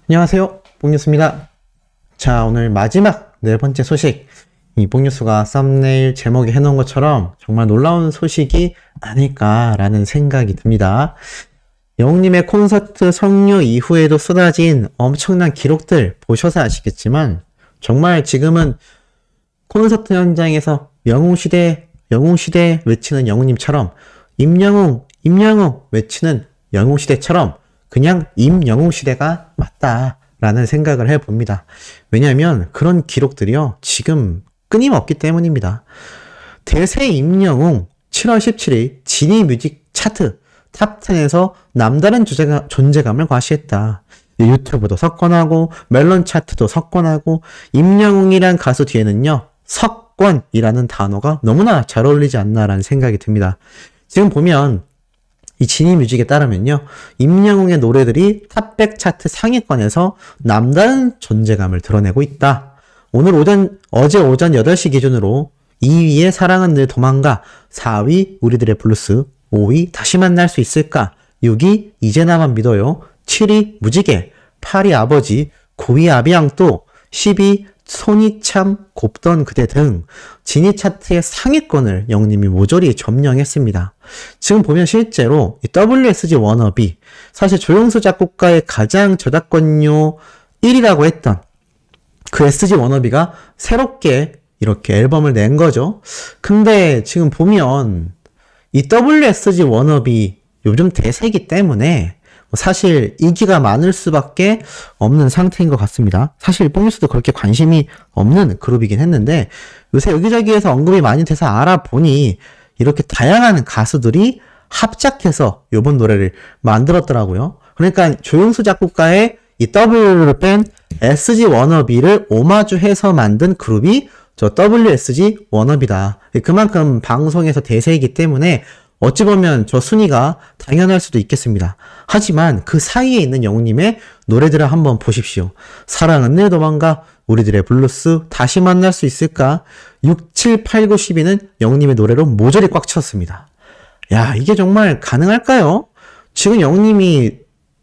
안녕하세요, 뽕뉴스입니다. 자, 오늘 마지막 네 번째 소식. 이 뽕뉴스가 썸네일 제목에 해놓은 것처럼 정말 놀라운 소식이 아닐까라는 생각이 듭니다. 영웅님의 콘서트 성료 이후에도 쏟아진 엄청난 기록들 보셔서 아시겠지만 정말 지금은 콘서트 현장에서 영웅시대 영웅시대 외치는 영웅님처럼 임영웅 외치는 영웅시대처럼 그냥 임영웅시대가 맞다라는 생각을 해봅니다. 왜냐하면 그런 기록들이요 지금 끊임없기 때문입니다. 대세 임영웅 7월 17일 지니 뮤직 차트 탑10에서 남다른 존재감을 과시했다. 유튜브도 석권하고 멜론 차트도 석권하고 임영웅이란 가수 뒤에는요 석권이라는 단어가 너무나 잘 어울리지 않나라는 생각이 듭니다. 지금 보면 이 지니 뮤직에 따르면요 임영웅의 노래들이 탑100 차트 상위권에서 남다른 존재감을 드러내고 있다. 어제 오전 8시 기준으로 2위의 사랑은 늘 도망가, 4위 우리들의 블루스, 5위 다시 만날 수 있을까, 6위 이제 나만 믿어요, 7위 무지개, 8위 아버지, 9위 아비앙또, 10위 손이 참 곱던 그대 등 지니 차트의 상위권을 영님이 모조리 점령했습니다. 지금 보면 실제로 이 WSG 워너비, 사실 조용수 작곡가의 가장 저작권료 1위라고 했던 그 SG 워너비가 새롭게 이렇게 앨범을 낸 거죠. 근데 지금 보면 이 WSG 워너비 요즘 대세이기 때문에 사실 인기가 많을 수밖에 없는 상태인 것 같습니다. 사실 뽕뉴스도 그렇게 관심이 없는 그룹이긴 했는데 요새 여기저기에서 언급이 많이 돼서 알아보니 이렇게 다양한 가수들이 합작해서 요번 노래를 만들었더라고요. 그러니까 조용수 작곡가의 이 W를 뺀 SG 워너비를 오마주해서 만든 그룹이 저 WSG 워너비다. 그만큼 방송에서 대세이기 때문에 어찌 보면 저 순위가 당연할 수도 있겠습니다. 하지만 그 사이에 있는 영웅님의 노래들을 한번 보십시오. 사랑은 늘 도망가, 우리들의 블루스, 다시 만날 수 있을까, 6, 7, 8, 9, 10위는 영웅님의 노래로 모조리 꽉 찼습니다. 야, 이게 정말 가능할까요? 지금 영웅님이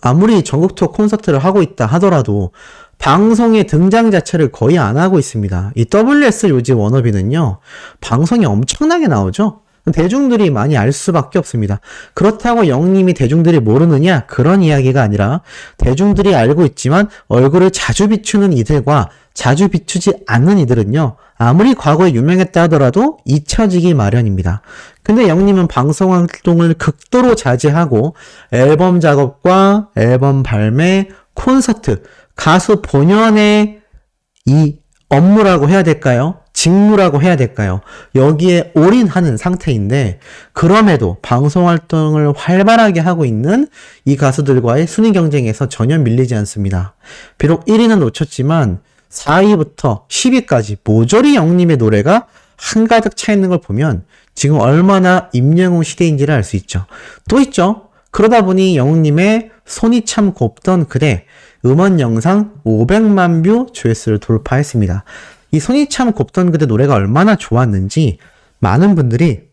아무리 전국 투어 콘서트를 하고 있다 하더라도 방송의 등장 자체를 거의 안 하고 있습니다. 이 WSG 워너비는요, 방송이 엄청나게 나오죠? 대중들이 많이 알 수밖에 없습니다. 그렇다고 영웅님이 대중들이 모르느냐? 그런 이야기가 아니라 대중들이 알고 있지만 얼굴을 자주 비추는 이들과 자주 비추지 않는 이들은요, 아무리 과거에 유명했다 하더라도 잊혀지기 마련입니다. 근데 영웅님은 방송 활동을 극도로 자제하고 앨범 작업과 앨범 발매, 콘서트, 가수 본연의 이 업무라고 해야 될까요? 직무라고 해야 될까요? 여기에 올인하는 상태인데 그럼에도 방송 활동을 활발하게 하고 있는 이 가수들과의 순위 경쟁에서 전혀 밀리지 않습니다. 비록 1위는 놓쳤지만 4위부터 10위까지 모조리 영웅님의 노래가 한가득 차 있는 걸 보면 지금 얼마나 임영웅 시대인지를 알 수 있죠. 또 있죠. 그러다 보니 영웅님의 손이 참 곱던 그대 음원 영상 500만 뷰 조회수를 돌파했습니다. 이 손이 참 곱던 그대 노래가 얼마나 좋았는지 많은 분들이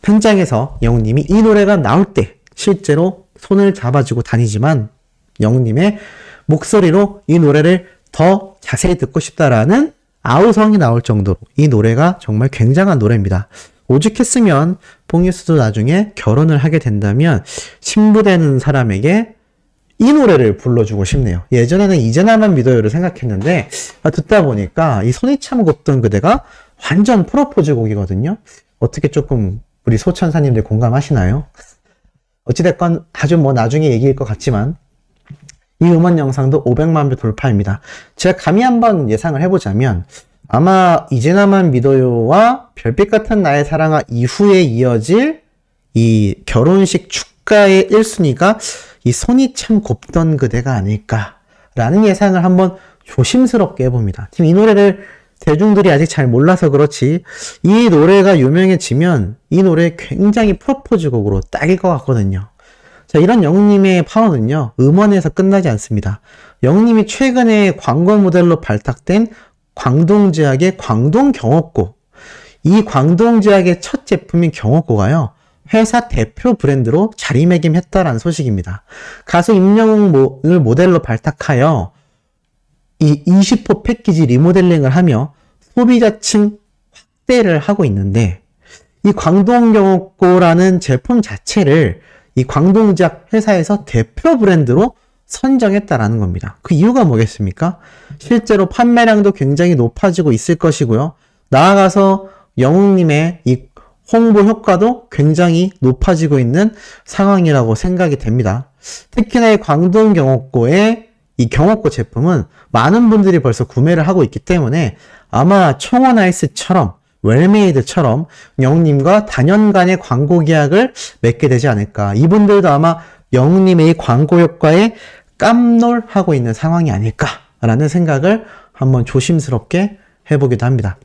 현장에서 영웅님이 이 노래가 나올 때 실제로 손을 잡아주고 다니지만 영웅님의 목소리로 이 노래를 더 자세히 듣고 싶다라는 아우성이 나올 정도로 이 노래가 정말 굉장한 노래입니다. 오죽했으면 뽕뉴스도 나중에 결혼을 하게 된다면 신부되는 사람에게 이 노래를 불러주고 싶네요. 예전에는 이제 나만 믿어요를 생각했는데 듣다 보니까 이 손이 참 곱던 그대가 완전 프로포즈 곡이거든요. 어떻게 조금 우리 소천사님들 공감하시나요? 어찌됐건 아주 나중에 얘기일 것 같지만 이 음원 영상도 500만 뷰 돌파입니다. 제가 감히 한번 예상을 해보자면 아마 이제 나만 믿어요와 별빛 같은 나의 사랑아 이후에 이어질 이 결혼식 축가의 1순위가 이 손이 참 곱던 그대가 아닐까라는 예상을 한번 조심스럽게 해봅니다. 지금 이 노래를 대중들이 아직 잘 몰라서 그렇지 이 노래가 유명해지면 이 노래 굉장히 프로포즈 곡으로 딱일 것 같거든요. 자, 이런 영웅님의 파워는요 음원에서 끝나지 않습니다. 영웅님이 최근에 광고 모델로 발탁된 광동제약의 광동경옥고, 이 광동제약의 첫 제품인 경옥고가요 회사 대표 브랜드로 자리매김했다라는 소식입니다. 가수 임영웅을 모델로 발탁하여 이 20호 패키지 리모델링을 하며 소비자층 확대를 하고 있는데, 이 광동경옥고라는 제품 자체를 이 광동제약 회사에서 대표 브랜드로 선정했다라는 겁니다. 그 이유가 뭐겠습니까? 실제로 판매량도 굉장히 높아지고 있을 것이고요. 나아가서 영웅님의 이 홍보 효과도 굉장히 높아지고 있는 상황이라고 생각이 됩니다. 특히나 이 광동경옥고의 이 경옥고 제품은 많은 분들이 벌써 구매를 하고 있기 때문에 아마 청원아이스처럼 웰메이드처럼 영웅님과 단연간의 광고 계약을 맺게 되지 않을까. 이분들도 아마 영웅님의 이 광고 효과에 깜놀하고 있는 상황이 아닐까라는 생각을 한번 조심스럽게 해보기도 합니다.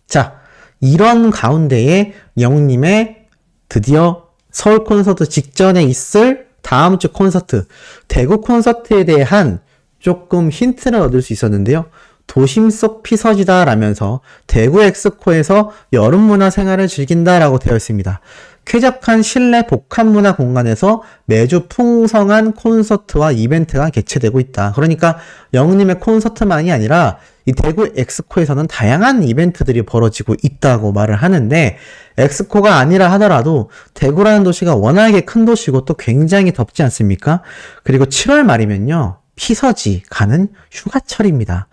자, 이런 가운데에 영웅님의 드디어 서울 콘서트 직전에 있을 다음 주 콘서트, 대구 콘서트에 대한 조금 힌트를 얻을 수 있었는데요. 도심 속 피서지다 라면서 대구 엑스코에서 여름 문화 생활을 즐긴다라고 되어 있습니다. 쾌적한 실내 복합 문화 공간에서 매주 풍성한 콘서트와 이벤트가 개최되고 있다. 그러니까 영웅님의 콘서트만이 아니라 이 대구 엑스코에서는 다양한 이벤트들이 벌어지고 있다고 말을 하는데, 엑스코가 아니라 하더라도 대구라는 도시가 워낙에 큰 도시고 또 굉장히 덥지 않습니까? 그리고 7월 말이면요, 피서지 가는 휴가철입니다.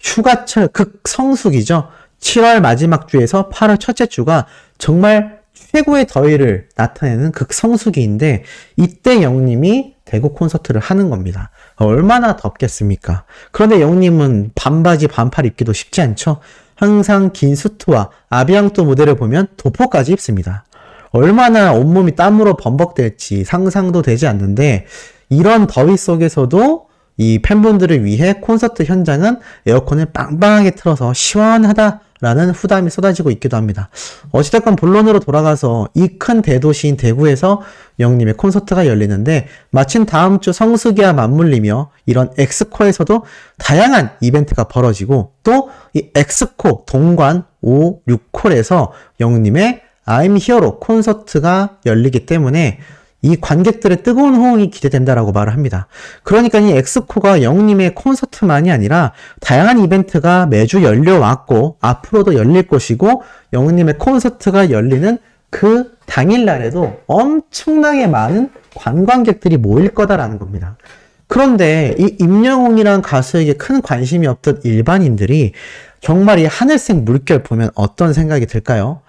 휴가철 극성수기죠. 7월 마지막 주에서 8월 첫째 주가 정말 최고의 더위를 나타내는 극성수기인데, 이때 영웅님이 대구 콘서트를 하는 겁니다. 얼마나 덥겠습니까? 그런데 영웅님은 반바지 반팔 입기도 쉽지 않죠. 항상 긴 수트와 아비앙토 무대를 보면 도포까지 입습니다. 얼마나 온몸이 땀으로 범벅될지 상상도 되지 않는데, 이런 더위 속에서도 이 팬분들을 위해 콘서트 현장은 에어컨을 빵빵하게 틀어서 시원하다라는 후담이 쏟아지고 있기도 합니다. 어찌됐건 본론으로 돌아가서 이 큰 대도시인 대구에서 영웅님의 콘서트가 열리는데, 마침 다음 주 성수기와 맞물리며 이런 엑스코에서도 다양한 이벤트가 벌어지고, 또 이 엑스코 동관 5, 6홀에서 영웅님의 I'm Hero 콘서트가 열리기 때문에 이 관객들의 뜨거운 호응이 기대된다라고 말을 합니다. 그러니까 이 엑스코가 영웅님의 콘서트만이 아니라 다양한 이벤트가 매주 열려왔고 앞으로도 열릴 것이고, 영웅님의 콘서트가 열리는 그 당일날에도 엄청나게 많은 관광객들이 모일 거다라는 겁니다. 그런데 이 임영웅이라는 가수에게 큰 관심이 없던 일반인들이 정말 이 하늘색 물결 보면 어떤 생각이 들까요?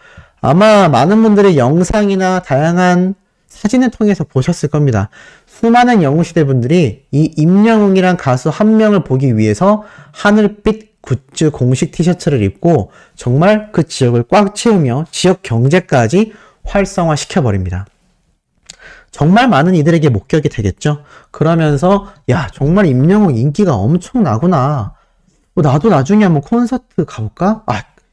아마 많은 분들이 영상이나 다양한 사진을 통해서 보셨을 겁니다. 수많은 영웅시대 분들이 이 임영웅이란 가수 한 명을 보기 위해서 하늘빛 굿즈 공식 티셔츠를 입고 정말 그 지역을 꽉 채우며 지역 경제까지 활성화시켜버립니다. 정말 많은 이들에게 목격이 되겠죠. 그러면서 야, 정말 임영웅 인기가 엄청나구나. 나도 나중에 한번 콘서트 가볼까?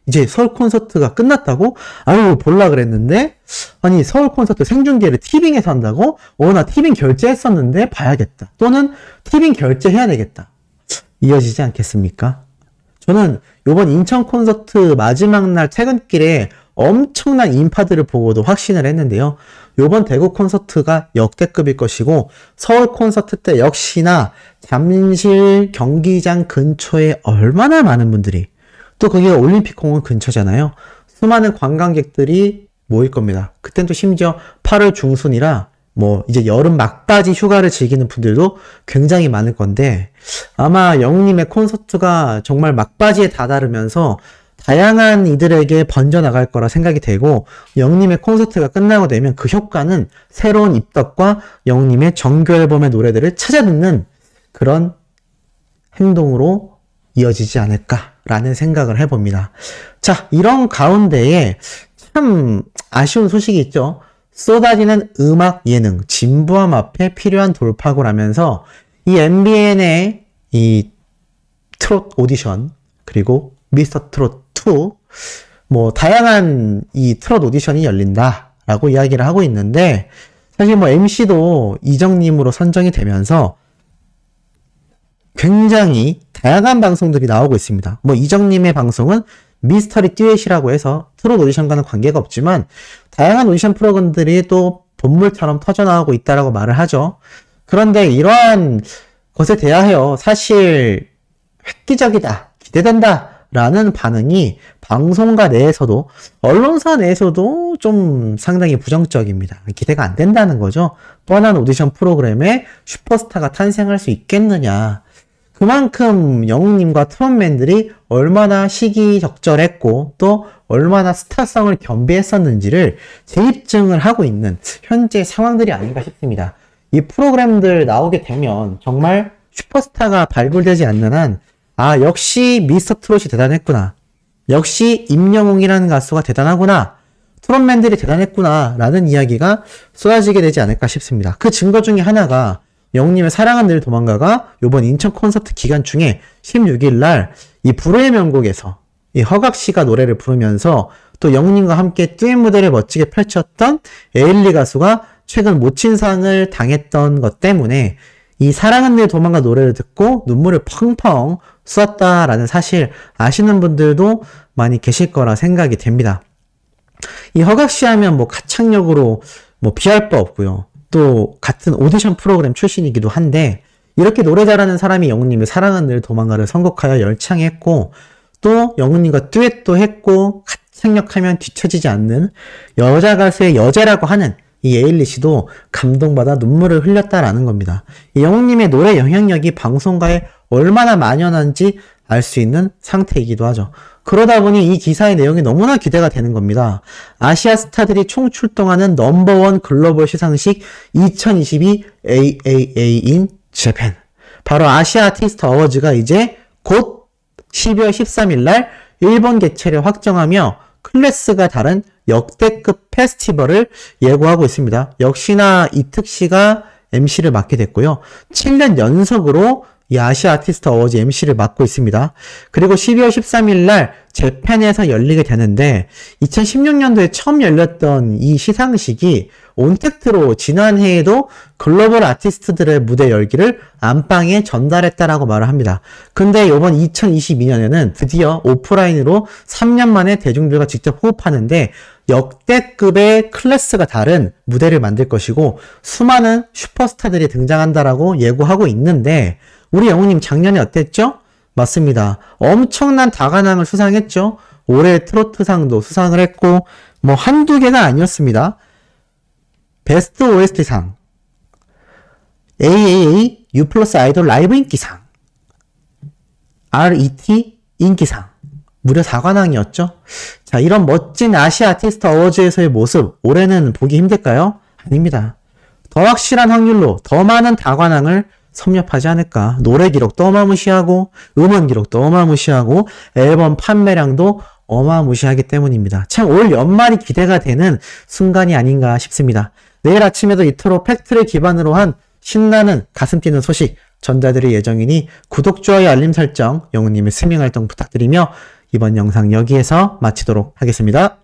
이제 서울 콘서트가 끝났다고? 아유, 볼라 그랬는데? 아니, 서울 콘서트 생중계를 티빙에서 한다고? 나 티빙 결제했었는데 봐야겠다. 또는 티빙 결제해야 되겠다. 이어지지 않겠습니까? 저는 요번 인천 콘서트 마지막 날 퇴근길에 엄청난 인파들을 보고도 확신을 했는데요. 요번 대구 콘서트가 역대급일 것이고, 서울 콘서트 때 역시나 잠실 경기장 근처에 얼마나 많은 분들이, 또 거기가 올림픽공원 근처잖아요. 수많은 관광객들이 모일 겁니다. 그땐 또 심지어 8월 중순이라 이제 여름 막바지 휴가를 즐기는 분들도 굉장히 많을 건데, 아마 영웅님의 콘서트가 정말 막바지에 다다르면서 다양한 이들에게 번져나갈 거라 생각이 되고, 영웅님의 콘서트가 끝나고 되면 그 효과는 새로운 입덕과 영웅님의 정규 앨범의 노래들을 찾아 듣는 그런 행동으로 이어지지 않을까라는 생각을 해봅니다. 자, 이런 가운데에 참 아쉬운 소식이 있죠. 쏟아지는 음악 예능, 진부함 앞에 필요한 돌파구라면서 이 MBN의 이 트롯 오디션, 그리고 미스터 트롯 2, 다양한 이 트롯 오디션이 열린다라고 이야기를 하고 있는데, 사실 MC도 이정님으로 선정이 되면서 굉장히 다양한 방송들이 나오고 있습니다. 이정님의 방송은 미스터리 듀엣이라고 해서 트롯 오디션과는 관계가 없지만 다양한 오디션 프로그램들이 또 본물처럼 터져나오고 있다라고 말을 하죠. 그런데 이러한 것에 대하여 사실 획기적이다, 기대된다 라는 반응이 방송가 내에서도 언론사 내에서도 좀 상당히 부정적입니다. 기대가 안 된다는 거죠. 뻔한 오디션 프로그램에 슈퍼스타가 탄생할 수 있겠느냐. 그만큼 영웅님과 트롯맨들이 얼마나 시기적절했고 또 얼마나 스타성을 겸비했었는지를 재입증을 하고 있는 현재 상황들이 아닌가 싶습니다. 이 프로그램들 나오게 되면 정말 슈퍼스타가 발굴되지 않는 한 역시 미스터 트롯이 대단했구나. 역시 임영웅이라는 가수가 대단하구나. 트롯맨들이 대단했구나. 라는 이야기가 쏟아지게 되지 않을까 싶습니다. 그 증거 중에 하나가 영웅님의 사랑은 늘 도망가가 요번 인천 콘서트 기간 중에 16일 날 이 불후의 명곡에서 이 허각 씨가 노래를 부르면서 또 영웅님과 함께 듀엣 무대를 멋지게 펼쳤던 에일리 가수가 최근 모친상을 당했던 것 때문에 이 사랑은 늘 도망가 노래를 듣고 눈물을 펑펑 쏟았다라는 사실 아시는 분들도 많이 계실 거라 생각이 됩니다. 이 허각 씨 하면 뭐 가창력으로 뭐 비할 바 없고요. 또 같은 오디션 프로그램 출신이기도 한데 이렇게 노래 잘하는 사람이 영웅님의 사랑은 늘 도망가를 선곡하여 열창했고 또 영웅님과 듀엣도 했고 가창력하면 뒤처지지 않는 여자 가수의 여제라고 하는 이 에일리 씨도 감동받아 눈물을 흘렸다라는 겁니다. 이 영웅님의 노래 영향력이 방송가에 얼마나 만연한지 알 수 있는 상태이기도 하죠. 그러다 보니 이 기사의 내용이 너무나 기대가 되는 겁니다. 아시아 스타들이 총 출동하는 넘버원 글로벌 시상식 2022 AAA in Japan. 바로 아시아 아티스트 어워즈가 이제 곧 12월 13일 날 일본 개최를 확정하며 클래스가 다른 역대급 페스티벌을 예고하고 있습니다. 역시나 이특 씨가 MC를 맡게 됐고요. 7년 연속으로 이 아시아 아티스트 어워즈 MC를 맡고 있습니다. 그리고 12월 13일 날 재팬에서 열리게 되는데 2016년도에 처음 열렸던 이 시상식이 온택트로 지난해에도 글로벌 아티스트들의 무대 열기를 안방에 전달했다라고 말을 합니다. 근데 이번 2022년에는 드디어 오프라인으로 3년 만에 대중들과 직접 호흡하는데 역대급의 클래스가 다른 무대를 만들 것이고 수많은 슈퍼스타들이 등장한다라고 예고하고 있는데 우리 영웅님 작년에 어땠죠? 맞습니다. 엄청난 다관왕을 수상했죠. 올해 트로트상도 수상을 했고 뭐 한두 개가 아니었습니다. 베스트 OST상, AAA U 플러스 아이돌 라이브 인기상, RET 인기상, 무려 4관왕이었죠. 자, 이런 멋진 아시아 아티스트 어워즈에서의 모습 올해는 보기 힘들까요? 아닙니다. 더 확실한 확률로 더 많은 다관왕을 섭렵하지 않을까. 노래 기록도 어마무시하고 음원 기록도 어마무시하고 앨범 판매량도 어마무시하기 때문입니다. 참 올 연말이 기대가 되는 순간이 아닌가 싶습니다. 내일 아침에도 이토록 팩트를 기반으로 한 신나는 가슴 뛰는 소식 전달드릴 예정이니 구독, 좋아요, 알림 설정, 영웅님의 스밍 활동 부탁드리며 이번 영상 여기에서 마치도록 하겠습니다.